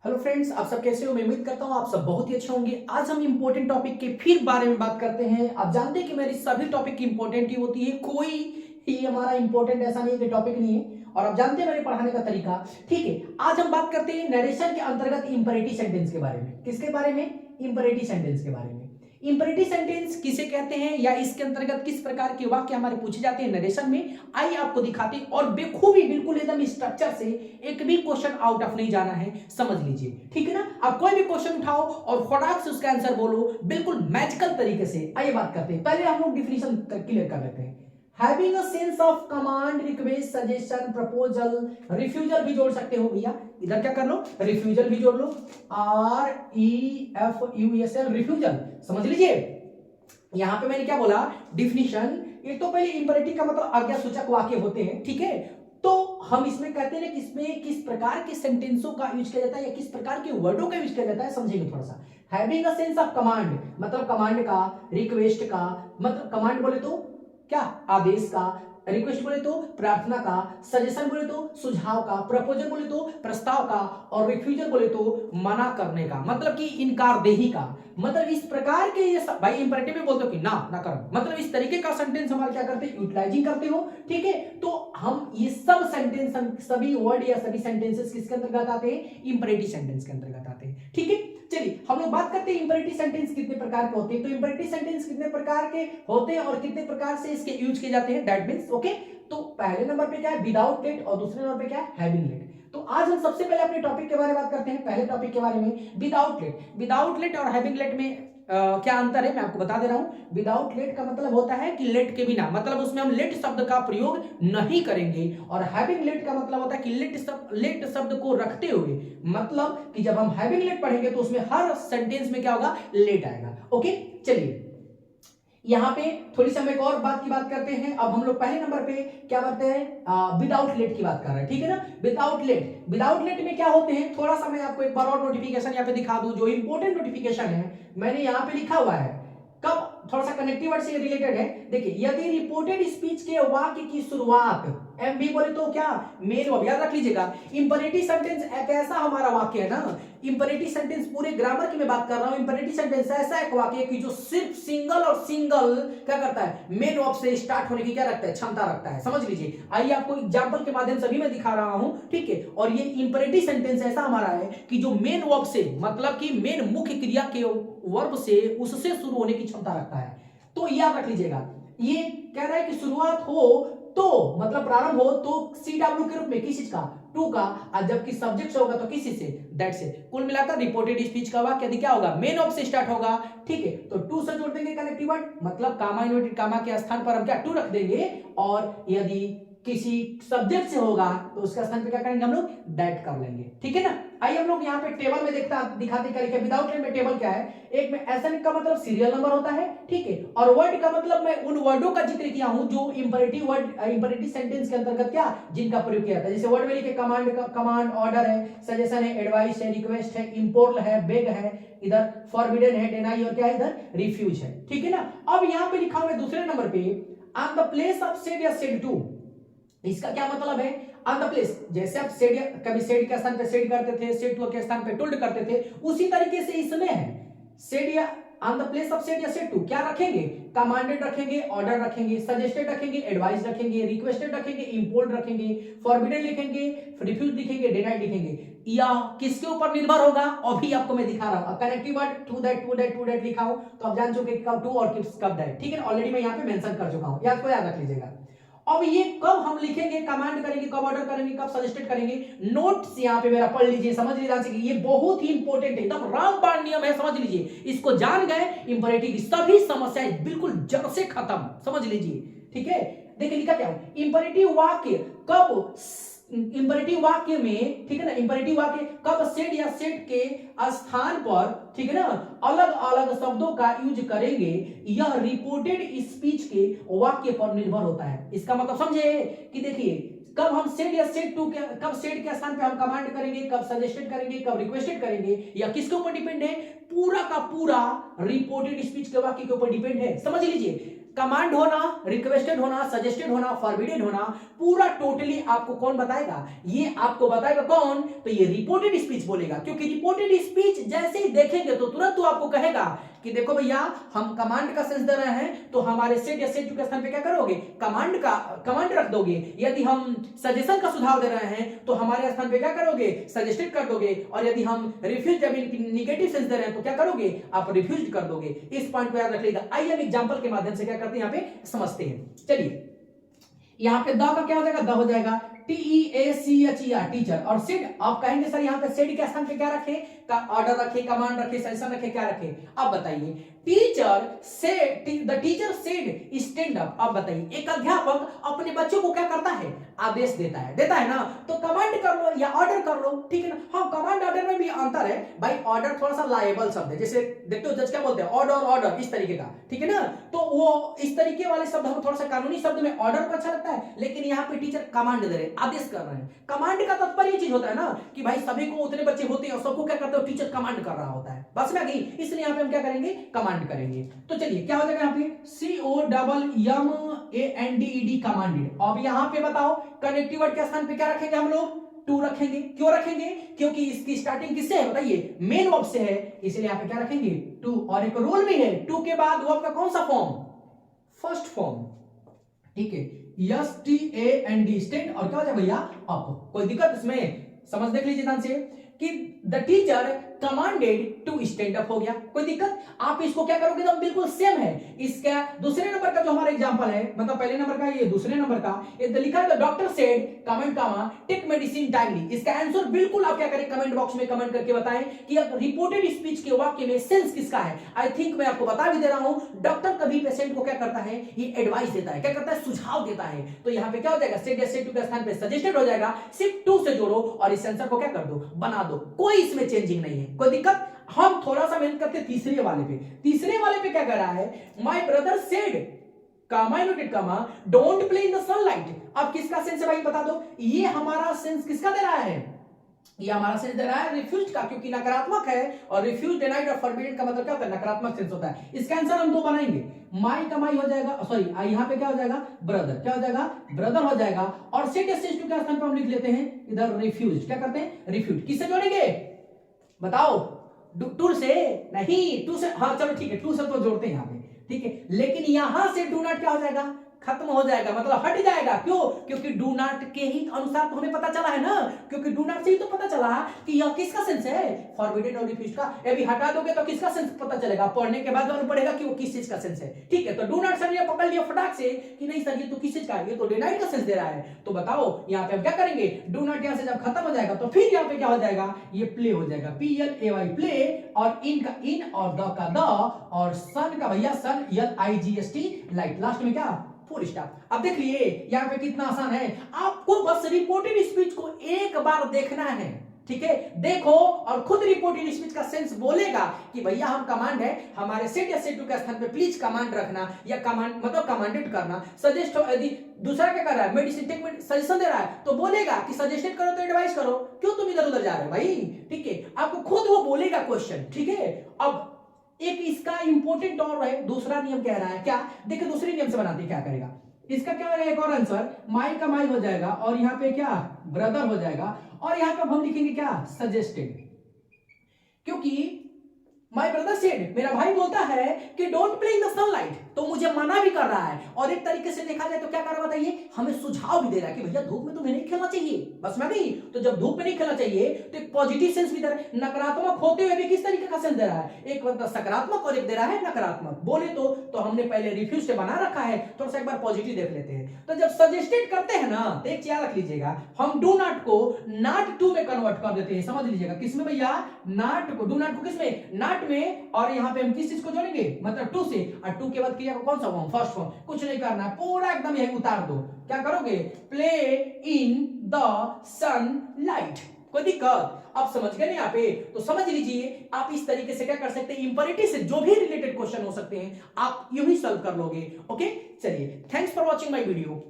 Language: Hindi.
हेलो फ्रेंड्स, आप सब कैसे हो। मैं उम्मीद करता हूं आप सब बहुत ही अच्छे होंगे। आज हम इंपॉर्टेंट टॉपिक के फिर बारे में बात करते हैं। आप जानते हैं कि मेरी सभी टॉपिक इंपॉर्टेंट ही होती है, कोई ही हमारा इंपॉर्टेंट ऐसा नहीं है कि टॉपिक नहीं है। और आप जानते हैं मेरे पढ़ाने का तरीका। ठीक है, आज हम बात करते हैं नरेशन के अंतर्गत इंपरेटिव सेंटेंस के बारे में। किसके बारे में? इंपरेटिव सेंटेंस के बारे में। इंपरेटिव सेंटेंस किसे कहते हैं या इसके अंतर्गत किस प्रकार के वाक्य हमारे पूछे जाते हैं नरेशन में, आइए आपको दिखाते हैं। और बेखूबी बिल्कुल एकदम स्ट्रक्चर से एक भी क्वेश्चन आउट ऑफ नहीं जाना है, समझ लीजिए। ठीक है ना, आप कोई भी क्वेश्चन उठाओ और फटाक से उसका आंसर बोलो, बिल्कुल मैजिकल तरीके से। आइए बात करते हैं। पहले हम लोग डिफिनेशन क्लियर कर लेते हैं। Having a sense of command, request, suggestion, proposal, refusal भी जोड़ सकते हो भैया। इधर क्या कर लो, रिफ्यूजल भी जोड़ लो, REFUSL, रिफ्यूजल। समझ लीजिए, यहां पे मैंने क्या बोला, डिफिनीशन। एक तो पहले इंपरेटिव का मतलब आज्ञा सूचक वाक्य होते हैं, ठीक है। तो हम इसमें कहते हैं कि इसमें किस प्रकार के सेंटेंसों का यूज किया जाता है या किस प्रकार के वर्डों का यूज किया जाता है, समझेंगे थोड़ा सा। Having a sense of command मतलब कमांड का, रिक्वेस्ट का मतलब कमांड बोले तो क्या, आदेश का, रिक्वेस्ट बोले तो प्रार्थना का, सजेशन बोले तो सुझाव का, प्रपोजल बोले तो प्रस्ताव का, और रिफ्यूजल बोले तो मना करने का, मतलब कि इनकारदेही का। मतलब इस प्रकार के ये भाई इंपरेटिव में बोलते हो कि ना करो, मतलब इस तरीके का सेंटेंस हमारे क्या करते हैं, यूटिलाइजिंग करते हो। ठीक है, तो हम ये सब सेंटेंस, सभी वर्ड या सभी सेंटेंसेस किसके अंतर्गत आते हैं, इंपरेटिव सेंटेंस के अंतर्गत आते हैं। ठीक है, चलिए हम लोग बात करते हैं इंपरेटिव सेंटेंस कितने प्रकार के होते हैं। तो इंपरेटिव सेंटेंस कितने प्रकार के होते हैं और कितने प्रकार से इसके यूज किए जाते हैं, दैट मींस ओके। तो पहले नंबर पे क्या है, विदाउट लेट, और दूसरे नंबर पे क्या है, हैविंग लेट। तो आज हम सबसे पहले अपने टॉपिक के बारे में बात करते हैं, पहले टॉपिक के बारे में, विदाउट लेट। विदाउट लेट और हैविंग लेट में क्या अंतर है मैं आपको बता दे रहा हूं। विदाउट लेट का मतलब होता है कि लेट के बिना, मतलब उसमें हम लेट शब्द का प्रयोग नहीं करेंगे। और हैविंग लेट का मतलब होता है कि लेट शब्द को रखते हुए, मतलब कि जब हम हैविंग लेट पढ़ेंगे तो उसमें हर सेंटेंस में क्या होगा, लेट आएगा। ओके, चलिए यहाँ पे थोड़ी सी हम एक और बात की बात करते हैं। अब हम लोग पहले नंबर पे क्या करते हैं, विदाउट लेट की बात कर रहे हैं, ठीक है ना। विदाउट लेट, विदाउट लेट में क्या होते हैं, थोड़ा सा मैं आपको एक बार और नोटिफिकेशन यहाँ पे दिखा दूं, जो इंपॉर्टेंट नोटिफिकेशन है मैंने यहाँ पे लिखा हुआ है। कब, थोड़ा सा कनेक्टिव वर्ड से रिलेटेड है। देखिए, यदि रिपोर्टेड स्पीच के वाक्य की शुरुआत एमबी बोले तो क्या, मेन वर्ब, याद रख लीजिएगा। इंपरेटिव सेंटेंस एक ऐसा हमारा वाक्य है ना, इंपरेटिव सेंटेंस पूरे ग्रामर की मैं बात कर रहा हूं। इंपरेटिव सेंटेंस ऐसा एक वाक्य है कि जो सिर्फ सिंगल और सिंगल क्या करता है, मेन वर्ब से स्टार्ट होने की क्या रखता है, क्षमता रखता है। समझ लीजिए, आइए आपको एग्जांपल के माध्यम से भी मैं दिखा रहा हूं, ठीक है। और ये इंपरेटिव सेंटेंस ऐसा हमारा है कि जो मेन वर्ब से, मतलब कि मेन मुख्य क्रिया के वर्ब से, उससे शुरू होने की क्षमता रखता है। तो याद रख लीजिएगा, ये कह रहा है कि शुरुआत हो तो, मतलब प्रारंभ हो तो CW के रूप में, किस चीज का, टू का, और जबकि सब्जेक्ट से होगा तो किसी से, दैट से। कुल मिलाकर रिपोर्टेड स्पीच का वाक्य यदि क्या होगा, मेन वर्ब से स्टार्ट होगा, ठीक है, तो टू से जोड़ देंगे कनेक्टिव वर्ड, मतलब कामा इन्वर्टेड कामा के स्थान पर हम क्या, टू रख देंगे। और यदि किसी सब्जेक्ट से होगा तो उसके स्थान पे क्या करेंगे हम लोग, दैट कर लेंगे, ठीक है ना। आइए हम लोग यहाँ पे टेबल में दिखाते करेंगे। विदाउट लेट में टेबल क्या है, एक में एसएन का मतलब सीरियल नंबर होता है, ठीक है। और वर्ड का मतलब मैं उन वर्डों का जिक्र किया हूं जो इंपरेटिव वर्ड, इंपरेटिव सेंटेंस के अंतर्गत क्या, जिनका प्रयोग किया जाता है। जैसे वर्ड में लिखे कमांड, कमांड, ऑर्डर है, सजेशन है, एडवाइस है, रिक्वेस्ट है, इंपोर्ल है, बेग है, इधर फॉरबिडन है, डिनाई, और क्या है इधर, रिफ्यूज है, ठीक है ना। अब यहाँ पे लिखा हुआ है दूसरे नंबर पे, on the place of said या सेड टू। इसका क्या मतलब है, ऑन द प्लेस, जैसे आप सेड, कभी सेड के स्थान पे सेड करते थे, सेड टू के स्थान पे टोल्ड करते थे, उसी तरीके से इसमें है। सेड या on the place of said या सेड टू क्या रखेंगे, कमांडेड रखेंगे, ऑर्डर रखेंगे, सजेस्टेड रखेंगे, एडवाइस रखेंगे, रिक्वेस्टेड रखेंगे, इंपोर्ट रखेंगे, फॉरबिडन लिखेंगे, रिफ्यूज लिखेंगे, डिनाइड लिखेंगे। या किसके ऊपर निर्भर होगा, अभी आपको मैं दिखा रहा हूं। Connective word to that, to that, to that लिखा हूं, तो आप जान चुके कब टू और कब दैट, ठीक है, ऑलरेडी मैं यहाँ पे मेंशन कर चुका हूं, याद को याद रख लीजिएगा। अब ये कब हम लिखेंगे, कमांड करेंगे, कब ऑर्डर करेंगे, कब सजेस्टेड करेंगे, नोट्स यहाँ पे मेरा पढ़ लीजिए, समझ लीजिए, ये बहुत ही इंपॉर्टेंट है, एकदम रामबाण नियम है, समझ लीजिए। इसको जान गए, इंपरेटिव की सभी समस्याएं बिल्कुल जड़ से खत्म, समझ लीजिए, ठीक है। देखिए लिखा क्या है, इंपरेटिव वाक्य कब, इंपरेटिव वाक्य में, ठीक है ना, इंपरेटिव वाक्य कब सेड या सेड के स्थान पर, ठीक है ना, अलग अलग शब्दों का यूज करेंगे, यह रिपोर्टेड स्पीच के वाक्य पर निर्भर होता है। इसका मतलब समझे कि देखिए, कब हम सेड या सेड टू के, कब सेड के स्थान पे हम कमांड करेंगे, कब सजेस्टेड करेंगे, कब रिक्वेस्टेड करेंगे, या किसके ऊपर डिपेंड है, पूरा का पूरा रिपोर्टेड स्पीच के वाक्य के ऊपर डिपेंड है, समझ लीजिए। कमांड होना, रिक्वेस्टेड होना, सजेस्टेड होना, फॉरबिडेड होना, पूरा टोटली आपको कौन बताएगा? ये आपको बताएगा कौन? तो ये रिपोर्टेड स्पीच बोलेगा, क्योंकि रिपोर्टेड स्पीच जैसे ही देखेंगे तो तुरंत तो आपको कहेगा कि देखो भैया हम कमांड का सेंस दे रहे हैं तो हमारे सेट या सेट टू के स्थान पे क्या करोगे? कमांड रख दोगे। यदि हम सजेशन का सुझाव दे रहे हैं तो हमारे स्थान पे क्या करोगे? सजेस्टेड कर दोगे। और यदि हम रिफ्यूज या निगेटिव सेंस दे रहे हैं तो क्या करोगे? आप रिफ्यूज कर दोगे। इस पॉइंट को याद रख लीजिएगा। आइए हम एग्जांपल के माध्यम से क्या करते हैं यहाँ पे समझते हैं। चलिए यहाँ पे द का क्या हो जाएगा? द हो जाएगा TEACHER टीचर। और सेड आप कहेंगे सर यहाँ पे सेड के स्थान पे क्या रखे? का ऑर्डर रखे, कमांड रखे, सजेशन रखे, क्या रखे? अब बताइए teacher said, the teacher said stand up. अब बताइए एक अध्यापक अपने बच्चों को क्या करता है? आदेश देता है ना। तो कमांड कर लो या ऑर्डर कर लो, ठीक है ना। हाँ कमांड ऑर्डर में भी अंतर है भाई। ऑर्डर थोड़ा सा लायबल शब्द है, जैसे देखते हो जज क्या बोलते हैं? ऑर्डर इस तरीके का, ठीक है ना। तो वो इस तरीके वाले शब्द हम थोड़ा सा कानूनी शब्द में ऑर्डर को अच्छा लगता है, लेकिन यहाँ पे टीचर कमांड दे रहे हैं, आदेश कर रहे हैं। कमांड का तात्पर्य चीज होता है ना कि भाई सभी को उतने बच्चे होते हैं और सबको क्या करते हो? टीचर कमांड कर रहा होता है। बस में गई, इसलिए यहाँ पे हम क्या करेंगे? कमांड करेंगे। तो चलिए क्या हो जाएगा यहाँ पे? COMMANDED commanded. अब यहाँ पे बताओ कनेक्टिव वर्ड के स्थान पे क्या रखेंगे हम लोग? टू रखेंगे। क्यों रखेंगे? क्योंकि इसकी स्टार्टिंग किससे है बताइए? मेन वर्ब से है, इसलिए यहाँ पे क्या रखेंगे? टू। और एक रूल भी है, टू के बाद वर्ब का कौन सा फॉर्म? फर्स्ट फॉर्म, ठीक है। STAND stand. और क्या हो जाएगा भैया? अप। कोई दिक्कत इसमें? समझ देख लीजिए ध्यान से कि the teacher commanded to stand up हो गया। कोई दिक्कत? आप इसको क्या करोगे? तो बिल्कुल सेम है। इसका दूसरे नंबर का जो हमारा एग्जांपल है, मतलब पहले नंबर का ये दूसरे नंबर का, ये लिखा है the doctor said comment comma take medicine timely. इसका आंसर बिल्कुल आप क्या करें? कमेंट बॉक्स में कमेंट करके बताएं कि रिपोर्टेड स्पीच के वाक्य में सेंस किसका है। आई थिंक मैं आपको बता भी दे रहा हूं, डॉक्टर कभी पेशेंट को क्या करता है? ये एडवाइस देता है, क्या करता है? सुझाव देता है। तो यहाँ पे क्या हो जाएगा? सेड या सेड टू के स्थान पे सजेस्टेड हो जाएगा। सिर्फ टू से जोड़ो और इस आंसर को क्या कर दो? बना दो। कोई इसमें चेंजिंग नहीं है। कोई दिक्कत? हम थोड़ा सा मेहनत करते तीसरे वाले पे। तीसरे वाले पे क्या कर रहा है? My brother said comma noted comma don't play in the sunlight. अब किसका सेंस है भाई बता दो? ये हमारा सेंस किसका दे रहा है? ये हमारा सेंस दे रहा है रिफ्यूज का, क्योंकि नकारात्मक है। और रिफ्यूज, डिनाइड और फॉरबिडन का मतलब क्या होता है? नकारात्मक सेंस होता है। इसका आंसर हम दो बनाएंगे। माई का माई हो जाएगा, सॉरी यहाँ पे क्या हो जाएगा? ब्रदर। क्या हो जाएगा? ब्रदर हो जाएगा। और सेड या सेड टू के स्थान पर हम लिख लेते हैं इधर रिफ्यूज। क्या करते हैं? रिफ्यूज। किससे जोड़ेंगे बताओ? टू से नहीं, टू से, हाँ चलो ठीक है, टू से तो जोड़ते हैं यहाँ पे, ठीक है। लेकिन यहां से डू नॉट क्या हो जाएगा? खत्म हो जाएगा, मतलब हट जाएगा। क्यों? क्योंकि डू नॉट के ही अनुसार तो हमें पता चला है ना, क्योंकि डू नॉट से ही तो पता चला कि यह किसका सेंस है? फॉरबिडन और रिफ्यूज का। ये भी हटा दोगे तो किसका सेंस पता चलेगा? पढ़ने के बाद मालूम पड़ेगा कि वो किस चीज का सेंस है, ठीक है। तो डू नॉट सर ये पकड़ लिया फटाक से कि नहीं सर ये तो किस चीज का है? ये तो डिनाइड का सेंस दे रहा है। तो बताओ यहाँ पे हम क्या करेंगे? डू नॉट यहाँ से जब खत्म हो जाएगा तो फिर यहाँ पे क्या हो जाएगा? ये प्ले हो जाएगा, PLAY प्ले। और इन का इन और द का द और सन का भैया सन, LIGHT लाइट। लास्ट में क्या? Full stop. अब देख लिए यहाँ पे कितना आसान है। आपको बस रिपोर्टेड स्पीच को एक बार देखना है, ठीक है। देखो और खुद रिपोर्टेड स्पीच का सेंस बोलेगा कि भैया हम कमांड है, हमारे सेट या सेट टू के स्थान पे प्लीज कमांड रखना, या कमांड मतलब कमांडेड करना। सजेस्ट हो, यदि दूसरा क्या कर रहा है? मेडिसिन टेक सजेशन दे रहा है तो बोलेगा कि सजेस्टेड करो तो एडवाइस करो। क्यों तुम इधर उधर जा रहे हो भाई, ठीक है। आपको खुद वो बोलेगा क्वेश्चन, ठीक है। अब एक इसका इंपॉर्टेंट और है, दूसरा नियम कह रहा है क्या? देखिए दूसरे नियम से बनाते क्या करेगा? इसका क्या होगा? एक और आंसर माई का माई हो जाएगा और यहाँ पे क्या? ब्रदर हो जाएगा। और यहाँ पे हम लिखेंगे क्या? सजेस्टेड। क्योंकि माय ब्रदर सेड, मेरा भाई बोलता है कि don't play in the sunlight, तो मुझे मना भी कर रहा है। और एक तरीके से देखा जाए तो क्या कर रहा है बताइए? हमें सुझाव भी दे रहा है कि भैया धूप में तुम्हें नहीं खेलना चाहिए। बस मैं भी तो जब धूप में नहीं खेलना चाहिए तो एक पॉजिटिव सेंस भी दे रहा है। नकारात्मक होते हुए भी किस तरीके का सेंस दे रहा है? एक मतलब सकारात्मक और एक दे रहा है नकारात्मक। बोले तो हमने पहले रिफ्यूज से बना रखा है, थोड़ा सा एक बार पॉजिटिव देख लेते हैं। तो जब सजेस्टेड करते हैं ना तो एक याद रख लीजिएगा, हम डू नॉट को नॉट टू में कन्वर्ट कर देते हैं। समझ लीजिएगा किसमें भैया? नॉट को, डू नॉट को किसमें? नॉट में। और यहाँ पे हम किस चीज को जोड़ेंगे? मतलब टू से। और टू के बाद क्रिया को कौन सा फॉर्म? First form. कुछ नहीं करना है, पूरा एकदम यही उतार दो। क्या करोगे? Play in the sunlight. कोई दिक्कत? आप समझ गए ना यहाँ पे? तो समझ लीजिए आप इस तरीके से क्या कर सकते हैं? इंपरेटिव से जो भी रिलेटेड क्वेश्चन हो सकते हैं आप यूं ही सॉल्व कर लोगे। ओके चलिए, thanks for watching my video.